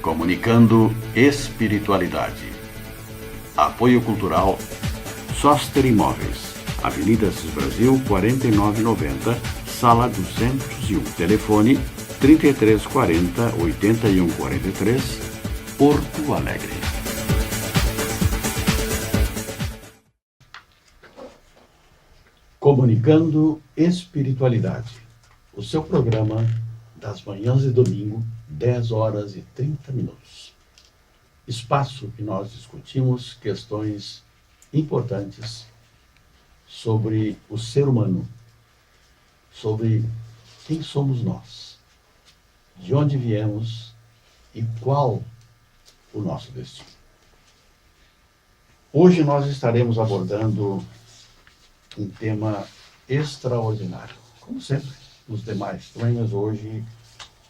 Comunicando espiritualidade. Apoio Cultural Soster Imóveis, Avenida Assis Brasil, 4990, Sala 201. Telefone 3340-8143, Porto Alegre. Comunicando espiritualidade. O seu programa das manhãs de domingo, 10 horas e 30 minutos. Espaço que nós discutimos questões importantes sobre o ser humano, sobre quem somos nós, de onde viemos e qual o nosso destino. Hoje nós estaremos abordando um tema extraordinário, como sempre, nos demais temas hoje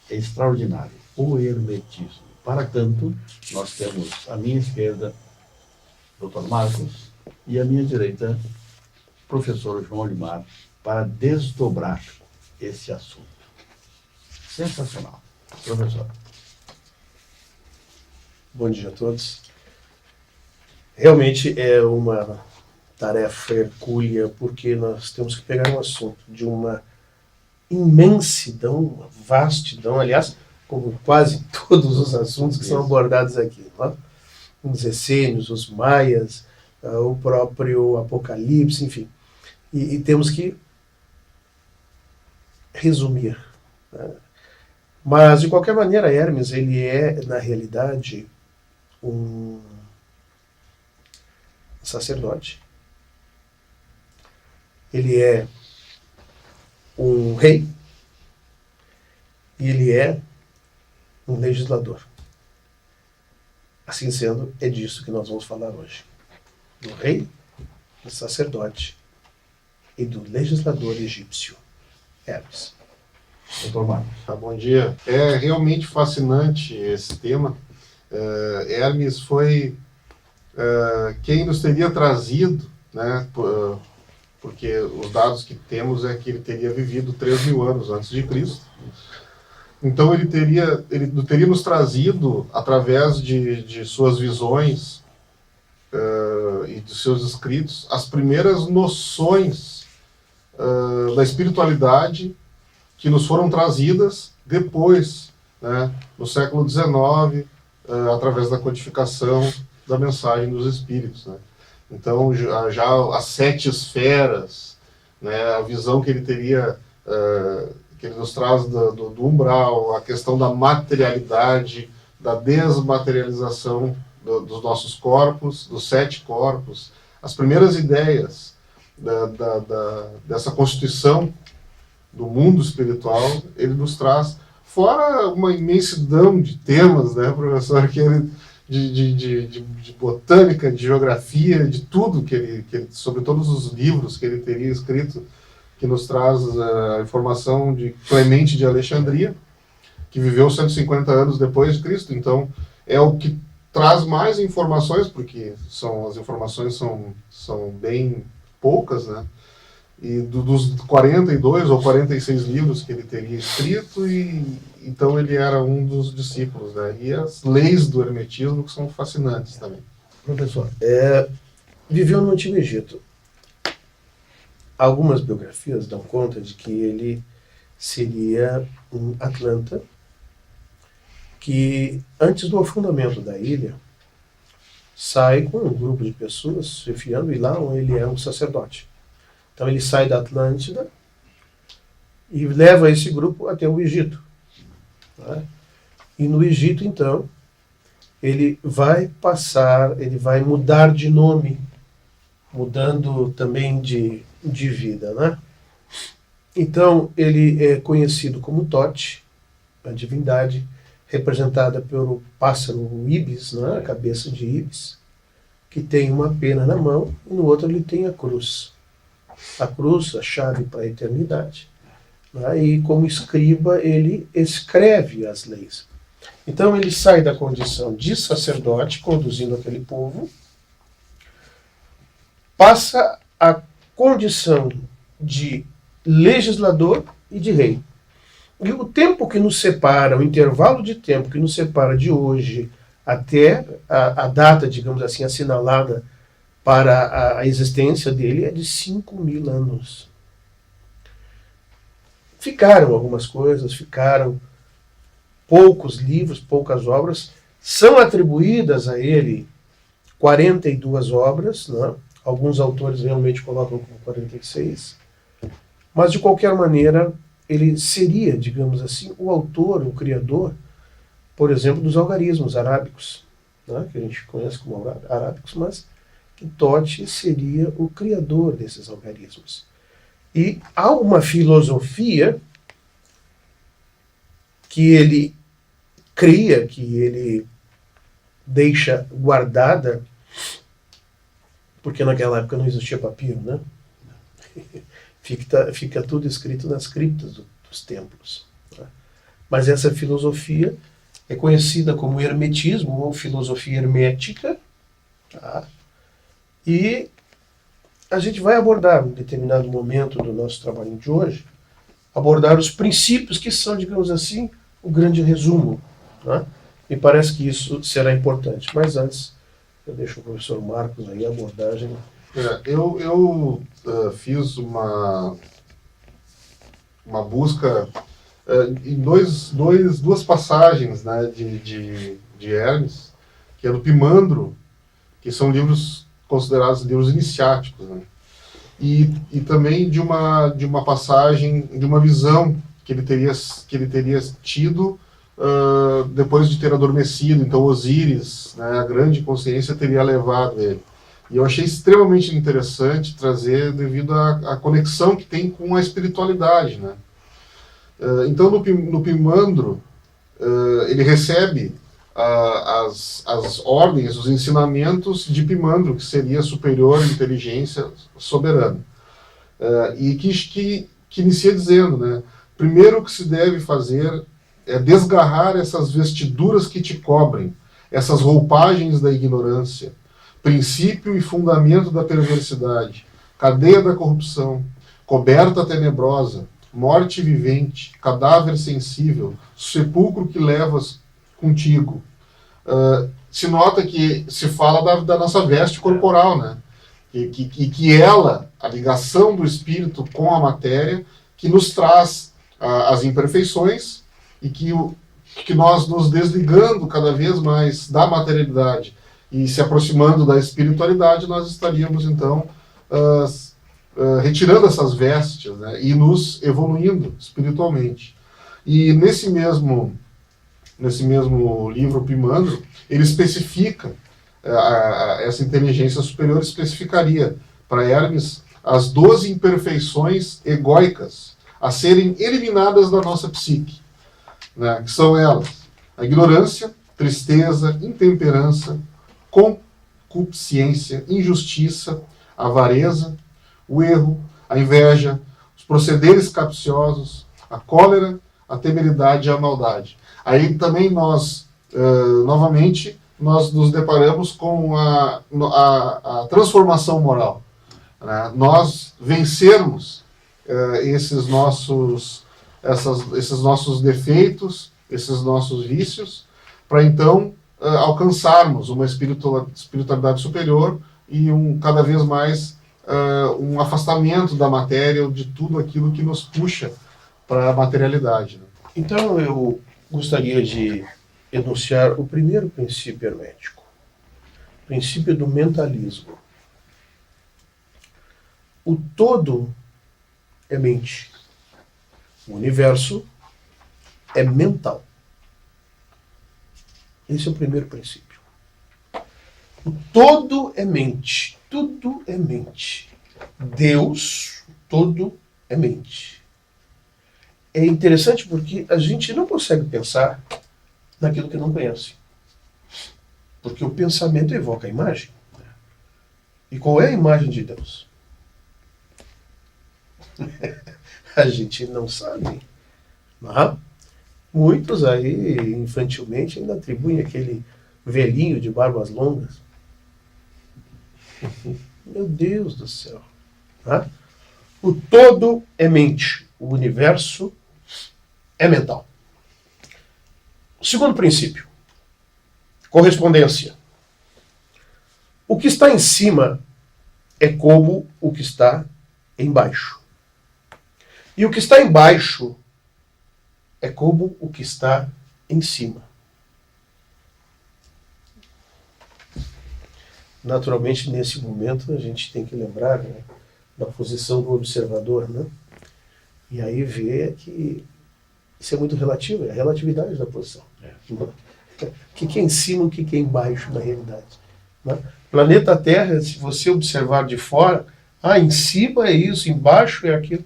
é extraordinário, o hermetismo. Para tanto, nós temos à minha esquerda Dr. Marcos e à minha direita professor João Olimar para desdobrar esse assunto. Sensacional. Professor. Bom dia a todos. Realmente é uma tarefa hercúlea, porque nós temos que pegar um assunto de uma imensidão, uma vastidão, aliás, como quase todos os assuntos que são abordados aqui, não é? Os essênios, os maias, o próprio Apocalipse, enfim. E temos que resumir, né? Mas, de qualquer maneira, Hermes, ele é, na realidade, um sacerdote. Ele é um rei e ele é um legislador. Assim sendo, é disso que nós vamos falar hoje. Do rei, do sacerdote e do legislador egípcio, Hermes. Doutor Marcos. Bom dia. É realmente fascinante esse tema. Hermes foi quem nos teria trazido, né, porque os dados que temos é que ele teria vivido 3.000 anos antes de Cristo. Então ele teria nos trazido, através de suas visões e de seus escritos, as primeiras noções da espiritualidade que nos foram trazidas depois, né, no século XIX, através da codificação da mensagem dos Espíritos, né? Então, já as 7 esferas, né, a visão que ele teria, que ele nos traz do umbral, a questão da materialidade, da desmaterialização dos nossos corpos, dos 7 corpos, as primeiras ideias dessa constituição do mundo espiritual, ele nos traz, fora uma imensidão de temas, né, professor, que ele... De botânica, de geografia, de tudo que ele, sobre todos os livros que ele teria escrito, que nos traz a informação de Clemente de Alexandria, que viveu 150 anos depois de Cristo. Então, é o que traz mais informações, porque as informações são bem poucas, né? E dos 42 ou 46 livros que ele teria escrito, então ele era um dos discípulos, né? E as leis do hermetismo que são fascinantes também. Professor, viveu no Antigo Egito. Algumas biografias dão conta de que ele seria um Atlanta, que antes do afundamento da ilha, sai com um grupo de pessoas se enfiando, e lá ele é um sacerdote. Então ele sai da Atlântida e leva esse grupo até o Egito, né? E no Egito, então, ele vai mudar de nome, mudando também de vida, né? Então ele é conhecido como Tote, a divindade representada pelo pássaro Ibis, né? A cabeça de Ibis, que tem uma pena na mão e no outro ele tem a cruz. A cruz, a chave para a eternidade. Né? E como escriba, ele escreve as leis. Então ele sai da condição de sacerdote, conduzindo aquele povo, passa a condição de legislador e de rei. E o tempo que nos separa, o intervalo de tempo que nos separa de hoje até a data, digamos assim, assinalada para a existência dele é de 5.000 anos. Ficaram algumas coisas, ficaram poucos livros, poucas obras, são atribuídas a ele 42 obras, né? Alguns autores realmente colocam como 46, mas de qualquer maneira ele seria, digamos assim, o autor, o criador, por exemplo, dos algarismos arábicos, né? Que a gente conhece como arábicos, mas que Totti seria o criador desses algarismos. E há uma filosofia que ele cria, que ele deixa guardada, porque naquela época não existia papiro, né? Fica tudo escrito nas criptas dos templos. Né? Mas essa filosofia é conhecida como hermetismo ou filosofia hermética, tá? E a gente vai abordar, em determinado momento do nosso trabalho de hoje, abordar os princípios que são, digamos assim, o grande resumo. Né? Me parece que isso será importante. Mas antes, eu deixo o professor Marcos aí a abordagem. Eu fiz uma busca em duas passagens, né, de Hermes, que é do Pimandro, que são livros considerados livros iniciáticos, né? E também de uma passagem, de uma visão que ele teria tido depois de ter adormecido. Então Osíris, né, a grande consciência, teria levado ele. E eu achei extremamente interessante trazer devido à conexão que tem com a espiritualidade, né? Então no Pimandro ele recebe as ordens, os ensinamentos de Pimandro, que seria superior à inteligência soberana. E que inicia dizendo, né, primeiro o que se deve fazer é desgarrar essas vestiduras que te cobrem, essas roupagens da ignorância, princípio e fundamento da perversidade, cadeia da corrupção, coberta tenebrosa, morte vivente, cadáver sensível, sepulcro que levas contigo. Se nota que se fala da nossa veste corporal, né? E que ela, a ligação do espírito com a matéria, que nos traz as imperfeições, e que nós nos desligando cada vez mais da materialidade e se aproximando da espiritualidade, nós estaríamos então retirando essas vestes, né, e nos evoluindo espiritualmente. E nesse mesmo livro Pimandro, ele especifica, essa inteligência superior especificaria para Hermes as 12 imperfeições egóicas a serem eliminadas da nossa psique, né, que são elas: a ignorância, tristeza, intemperança, concupiscência, injustiça, avareza, o erro, a inveja, os procederes capciosos, a cólera, a temeridade e a maldade. Aí também nós, novamente, nós nos deparamos com a transformação moral. Né? Nós vencermos esses nossos defeitos, esses nossos vícios, para então alcançarmos uma espiritualidade superior e cada vez mais um afastamento da matéria ou de tudo aquilo que nos puxa para a materialidade. Né? Então eu gostaria de enunciar o primeiro princípio hermético, o princípio do mentalismo. O todo é mente. O universo é mental. Esse é o primeiro princípio. O todo é mente. Tudo é mente. Deus, todo é mente. É interessante porque a gente não consegue pensar naquilo que não conhece. Porque o pensamento evoca a imagem. E qual é a imagem de Deus? A gente não sabe. Não? Muitos aí, infantilmente, ainda atribuem aquele velhinho de barbas longas. Meu Deus do céu. Tá? O todo é mente. O universo é mental. O segundo princípio, correspondência. O que está em cima é como o que está embaixo. E o que está embaixo é como o que está em cima. Naturalmente, nesse momento, a gente tem que lembrar, né, da posição do observador, né? E aí ver que isso é muito relativo, é a relatividade da posição. O que é em cima, o que é embaixo da realidade. Né? Planeta Terra, se você observar de fora, em cima é isso, embaixo é aquilo.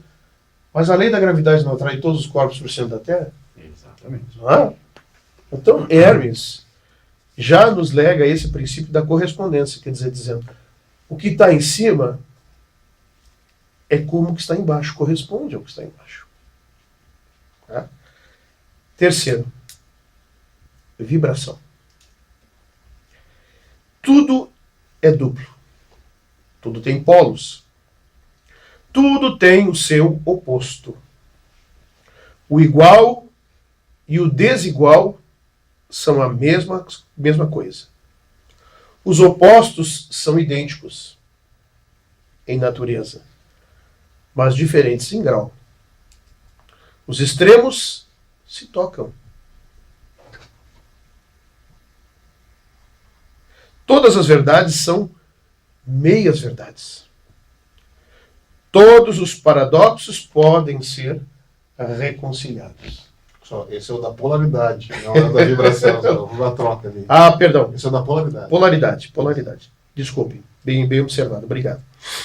Mas a lei da gravidade não atrai todos os corpos para o centro da Terra? Exatamente. Então, Hermes já nos lega esse princípio da correspondência, quer dizer, dizendo, o que está em cima é como o que está embaixo, corresponde ao que está embaixo. Tá? Terceiro, vibração. Tudo é duplo. Tudo tem polos. Tudo tem o seu oposto. O igual e o desigual são a mesma coisa. Os opostos são idênticos em natureza, mas diferentes em grau. Os extremos se tocam. Todas as verdades são meias verdades. Todos os paradoxos podem ser reconciliados. Só, esse é o da polaridade, não é o da vibração, é da troca ali. Perdão. Esse é o da polaridade. Polaridade. Desculpe. Bem observado. Obrigado.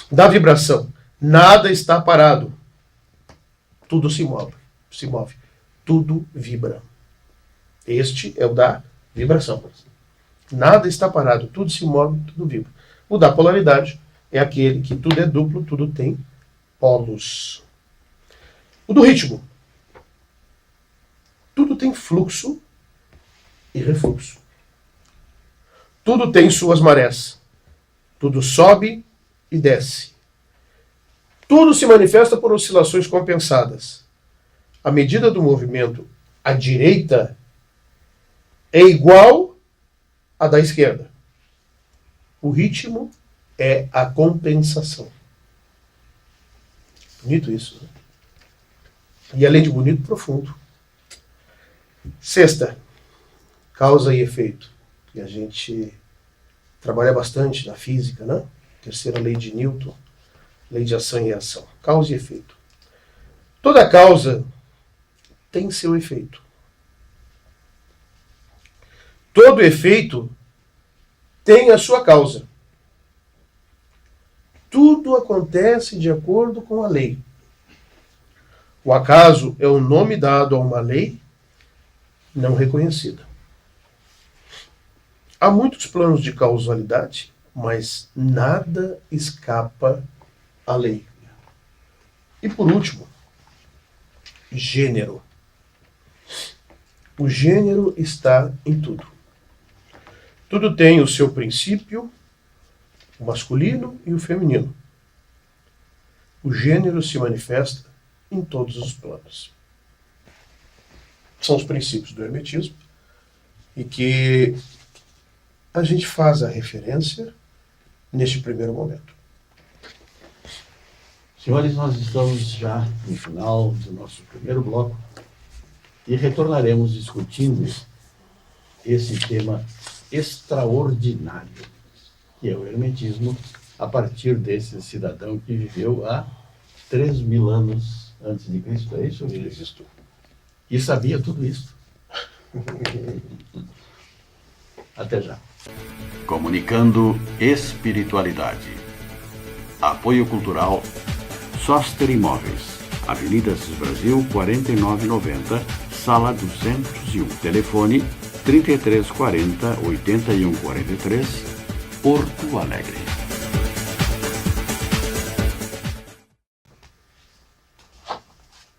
Da vibração. Nada está parado. Tudo se move. Tudo vibra. Este é o da vibração. Nada está parado. Tudo se move, tudo vibra. O da polaridade é aquele que tudo é duplo, tudo tem polos. O do ritmo. Tudo tem fluxo e refluxo. Tudo tem suas marés. Tudo sobe e desce. Tudo se manifesta por oscilações compensadas. A medida do movimento à direita é igual à da esquerda. O ritmo é a compensação. Bonito isso, né? E além de bonito, profundo. Sexta, causa e efeito. E a gente trabalha bastante na física, né? Terceira lei de Newton, lei de ação e reação. Causa e efeito. Toda causa tem seu efeito. Todo efeito tem a sua causa. Tudo acontece de acordo com a lei. O acaso é o nome dado a uma lei não reconhecida. Há muitos planos de causalidade, mas nada escapa à lei. E por último, gênero. O gênero está em tudo. Tudo tem o seu princípio, o masculino e o feminino. O gênero se manifesta em todos os planos. São os princípios do hermetismo e que a gente faz a referência neste primeiro momento. Senhores, nós estamos já no final do nosso primeiro bloco e retornaremos discutindo esse tema extraordinário, que é o hermetismo, a partir desse cidadão que viveu há 3.000 anos antes de Cristo. É isso? Isso. E sabia tudo isso. Até já. Comunicando espiritualidade. Apoio cultural Soster Imóveis. Avenida Assis Brasil, 4990, Sala 201. Telefone 3340 8143, Porto Alegre.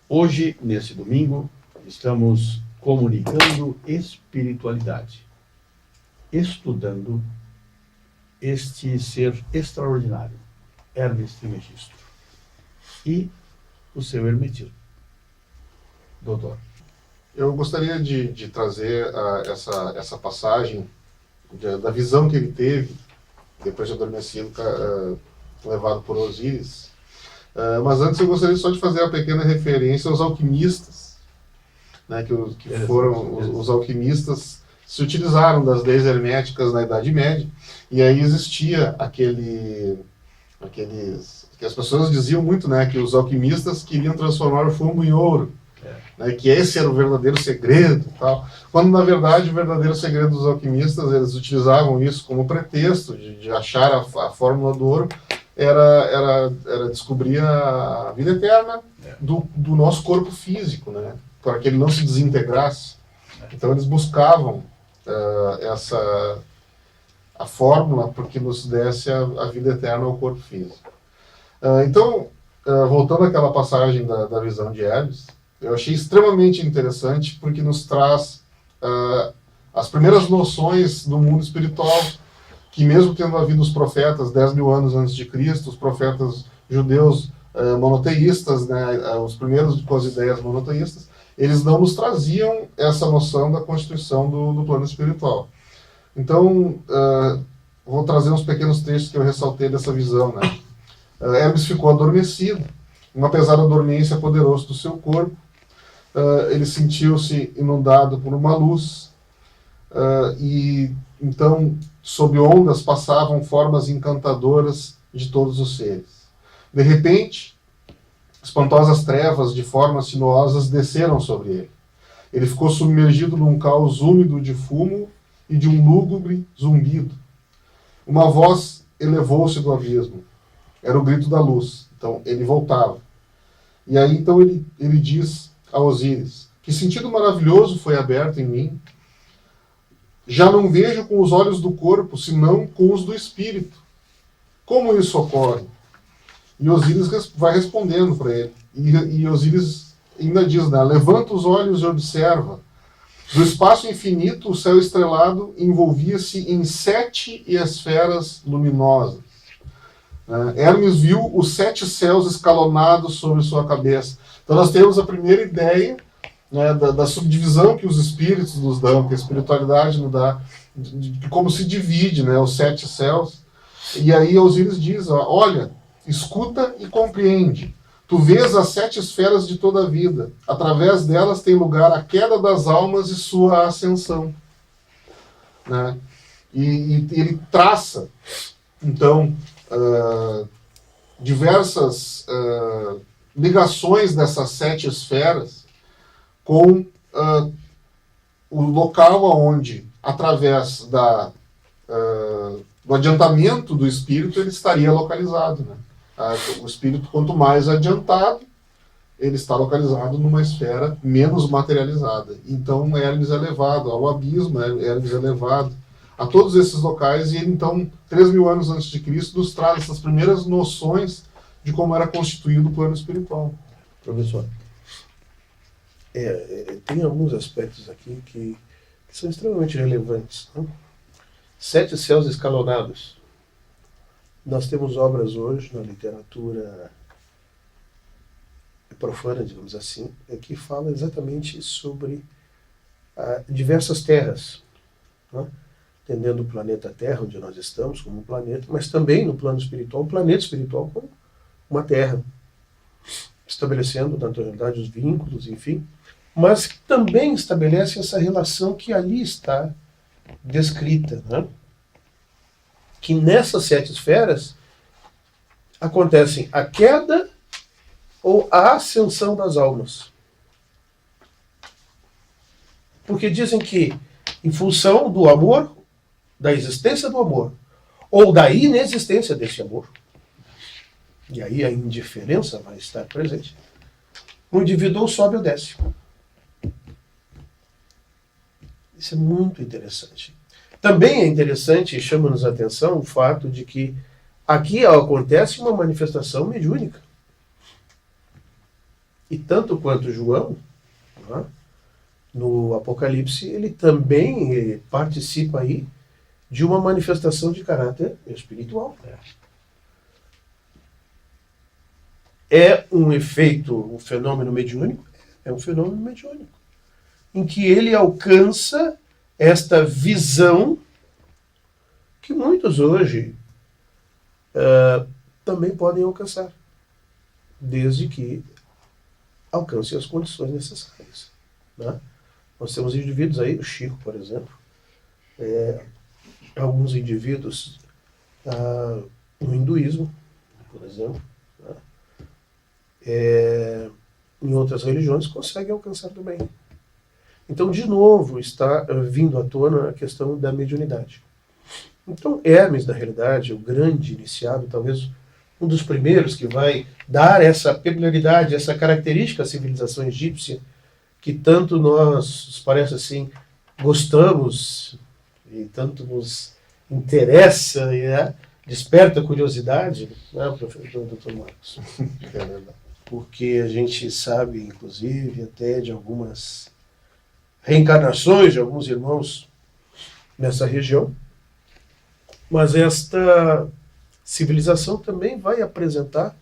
Hoje, nesse domingo, estamos comunicando espiritualidade, estudando este ser extraordinário, Hermes Trismegisto, e o seu hermetismo. Doutor. Eu gostaria de trazer essa passagem da visão que ele teve, depois de adormecido, levado por Osíris. Mas antes eu gostaria só de fazer uma pequena referência aos alquimistas, né, que foram os alquimistas se utilizaram das leis herméticas na Idade Média, e aí existia aqueles que as pessoas diziam muito, né, que os alquimistas queriam transformar o chumbo em ouro, né, que esse era o verdadeiro segredo e tal, quando na verdade o verdadeiro segredo dos alquimistas, eles utilizavam isso como pretexto de achar a fórmula do ouro, era descobrir a vida eterna do nosso corpo físico, né, para que ele não se desintegrasse. Então eles buscavam a fórmula porque nos desse a vida eterna ao corpo físico. Então, voltando àquela passagem da visão de Hermes, eu achei extremamente interessante porque nos traz as primeiras noções do mundo espiritual, que mesmo tendo havido os profetas 10 mil anos antes de Cristo, os profetas judeus monoteístas, né, os primeiros com as ideias monoteístas, eles não nos traziam essa noção da constituição do plano espiritual. Então, vou trazer uns pequenos trechos que eu ressaltei dessa visão, né? Hermes ficou adormecido, uma pesada dormência poderosa do seu corpo. Ele sentiu-se inundado por uma luz, e então, sob ondas, passavam formas encantadoras de todos os seres. De repente, espantosas trevas de formas sinuosas desceram sobre ele. Ele ficou submergido num caos úmido de fumo e de um lúgubre zumbido. Uma voz elevou-se do abismo. Era o grito da luz. Então, ele voltava. E aí, então, ele diz a Osíris: que sentido maravilhoso foi aberto em mim. Já não vejo com os olhos do corpo, senão com os do espírito. Como isso ocorre? E Osíris vai respondendo para ele. E Osíris ainda diz, né, levanta os olhos e observa. Do espaço infinito, o céu estrelado envolvia-se em 7 esferas luminosas. Hermes viu os 7 céus escalonados sobre sua cabeça. Então nós temos a primeira ideia, né, da subdivisão que os espíritos nos dão, que a espiritualidade nos dá, de como se divide, né, os 7 céus. E aí Osíris diz, olha, escuta e compreende. Tu vês as 7 esferas de toda a vida. Através delas tem lugar a queda das almas e sua ascensão. Né? E ele traça, então, diversas ligações dessas 7 esferas com o local onde, através do adiantamento do espírito, ele estaria localizado, né? O espírito, quanto mais adiantado, ele está localizado numa esfera menos materializada. Então, Hermes é levado ao abismo, Hermes é levado a todos esses locais, e ele, então, 3 mil anos antes de Cristo, nos traz essas primeiras noções de como era constituído o plano espiritual. Professor, tem alguns aspectos aqui que são extremamente relevantes, né? 7 céus escalonados. Nós temos obras hoje na literatura profana, digamos assim, que fala exatamente sobre diversas terras, né? Entendendo o planeta Terra, onde nós estamos, como um planeta, mas também no plano espiritual, o planeta espiritual como uma terra, estabelecendo, na realidade, os vínculos, enfim, mas também estabelece essa relação que ali está descrita, né? Que nessas 7 esferas acontecem a queda ou a ascensão das almas. Porque dizem que, em função do amor, da existência do amor, ou da inexistência desse amor, e aí a indiferença vai estar presente, o indivíduo sobe ou desce. Isso é muito interessante. Também é interessante e chama-nos a atenção o fato de que aqui acontece uma manifestação mediúnica. E tanto quanto João, né, no Apocalipse, ele também participa aí de uma manifestação de caráter espiritual. É um efeito, um fenômeno mediúnico? É um fenômeno mediúnico. em que ele alcança esta visão que muitos hoje também podem alcançar, desde que alcancem as condições necessárias, né? Nós temos indivíduos aí, o Chico, por exemplo, alguns indivíduos no hinduísmo, por exemplo, né? Em outras religiões conseguem alcançar também. Então, de novo, está vindo à tona a questão da mediunidade. Então, Hermes, na realidade, o grande iniciado, talvez um dos primeiros que vai dar essa peculiaridade, essa característica à civilização egípcia, que tanto nós, parece assim, gostamos e tanto nos interessa e desperta curiosidade, né, professor Dr. Marcos? É verdade. Porque a gente sabe, inclusive, até de algumas reencarnações de alguns irmãos nessa região, mas esta civilização também vai apresentar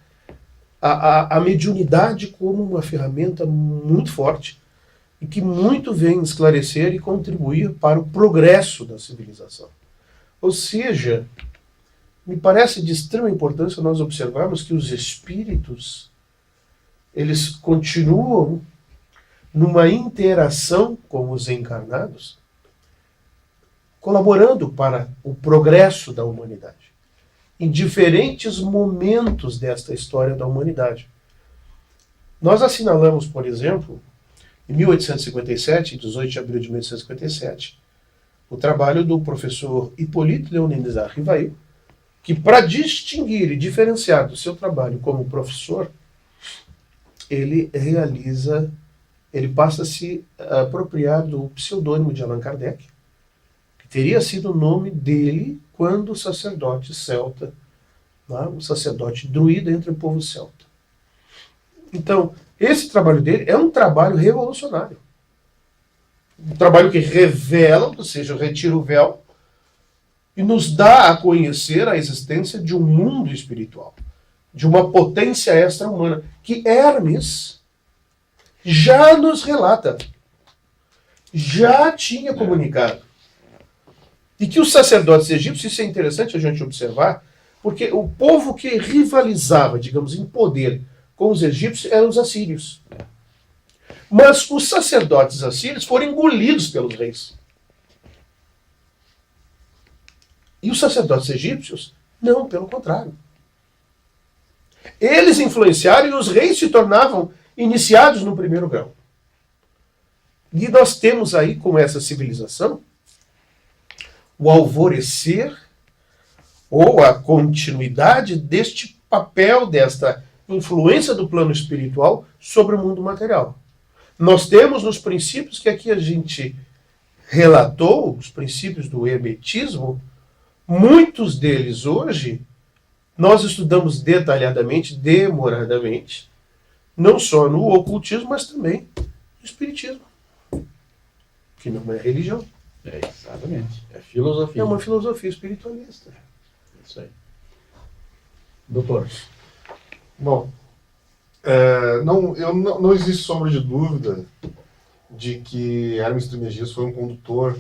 a mediunidade como uma ferramenta muito forte e que muito vem esclarecer e contribuir para o progresso da civilização. Ou seja, me parece de extrema importância nós observarmos que os espíritos, eles continuam numa interação com os encarnados, colaborando para o progresso da humanidade, em diferentes momentos desta história da humanidade. Nós assinalamos, por exemplo, em 1857, 18 de abril de 1857, o trabalho do professor Hipólito Leoninizar Rivail, que, para distinguir e diferenciar do seu trabalho como professor, ele passa a se apropriar do pseudônimo de Allan Kardec, que teria sido o nome dele quando o sacerdote celta, um sacerdote druida entre o povo celta. Então, esse trabalho dele é um trabalho revolucionário. Um trabalho que revela, ou seja, retira o véu, e nos dá a conhecer a existência de um mundo espiritual, de uma potência extra-humana, que Hermes já nos relata, já tinha comunicado. E que os sacerdotes egípcios, isso é interessante a gente observar, porque o povo que rivalizava, digamos, em poder com os egípcios eram os assírios. Mas os sacerdotes assírios foram engolidos pelos reis. E os sacerdotes egípcios, não, pelo contrário. Eles influenciaram e os reis se tornavam iniciados no primeiro grau. E nós temos aí, com essa civilização, o alvorecer ou a continuidade deste papel, desta influência do plano espiritual sobre o mundo material. Nós temos nos princípios que aqui a gente relatou, os princípios do hermetismo, muitos deles hoje nós estudamos detalhadamente, demoradamente, não só no ocultismo, mas também no espiritismo, que não é religião. Exatamente. É filosofia. É uma filosofia espiritualista. Isso aí. Doutor. Bom, não existe sombra de dúvida de que Hermes Trismegisto foi um condutor,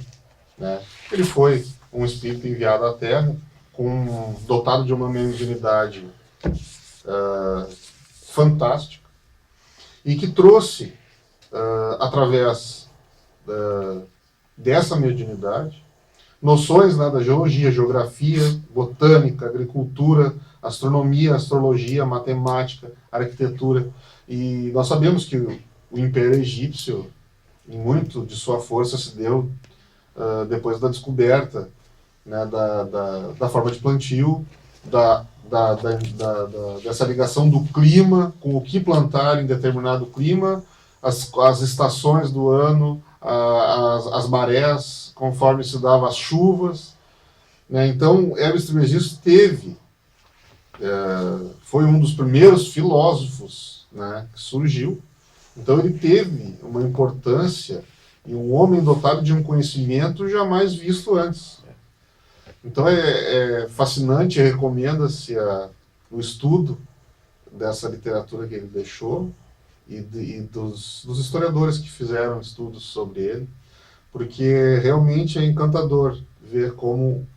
né? Ele foi um espírito enviado à Terra, dotado de uma mediunidade fantástica, e que trouxe, através dessa mediunidade, noções, né, da geologia, geografia, botânica, agricultura, astronomia, astrologia, matemática, arquitetura. E nós sabemos que o Império Egípcio, em muito de sua força, se deu depois da descoberta, né, da forma de plantio, dessa ligação do clima com o que plantar em determinado clima, as estações do ano, as marés, conforme se dava as chuvas, né? Então, Hermes Trismegisto foi um dos primeiros filósofos, né, que surgiu. Então, ele teve uma importância e um homem dotado de um conhecimento jamais visto antes. Então, é fascinante, recomenda-se o estudo dessa literatura que ele deixou, e dos historiadores que fizeram estudos sobre ele, porque realmente é encantador ver como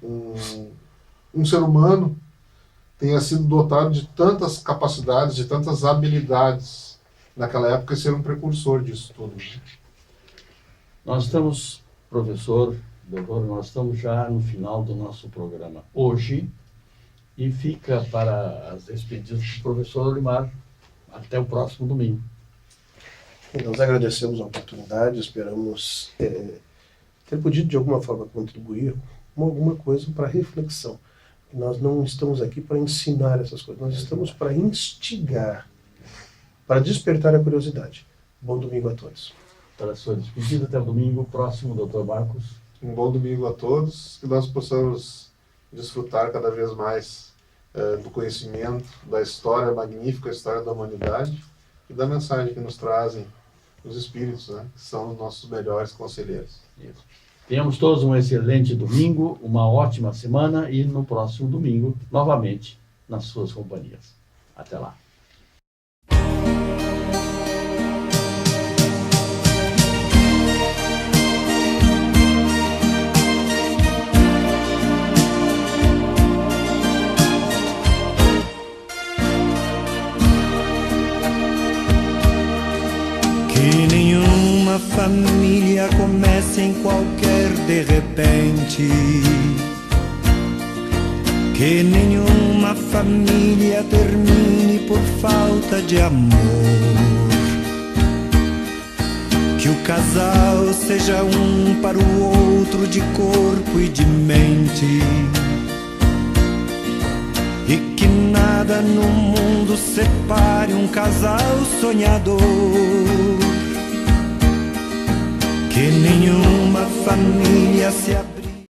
um ser humano tenha sido dotado de tantas capacidades, de tantas habilidades naquela época, e ser um precursor disso tudo. Nós estamos, professor, doutor, nós estamos já no final do nosso programa hoje, e fica para as despedidas do professor Olimar até o próximo domingo. Nós agradecemos a oportunidade, esperamos ter podido de alguma forma contribuir com alguma coisa para reflexão. Nós não estamos aqui para ensinar essas coisas, nós estamos para instigar, para despertar a curiosidade. Bom domingo a todos. Para a sua despedida, até o domingo próximo, doutor Marcos. Um bom domingo a todos, que nós possamos desfrutar cada vez mais do conhecimento, da história magnífica, a história da humanidade, e da mensagem que nos trazem os espíritos, né, que são os nossos melhores conselheiros. Isso. Tenhamos todos um excelente domingo, uma ótima semana, e no próximo domingo, novamente, nas suas companhias. Até lá. Que nenhuma família comece em qualquer de repente. Que nenhuma família termine por falta de amor. Que o casal seja um para o outro de corpo e de mente. E que nada no mundo separe um casal sonhador. Que nenhuma família se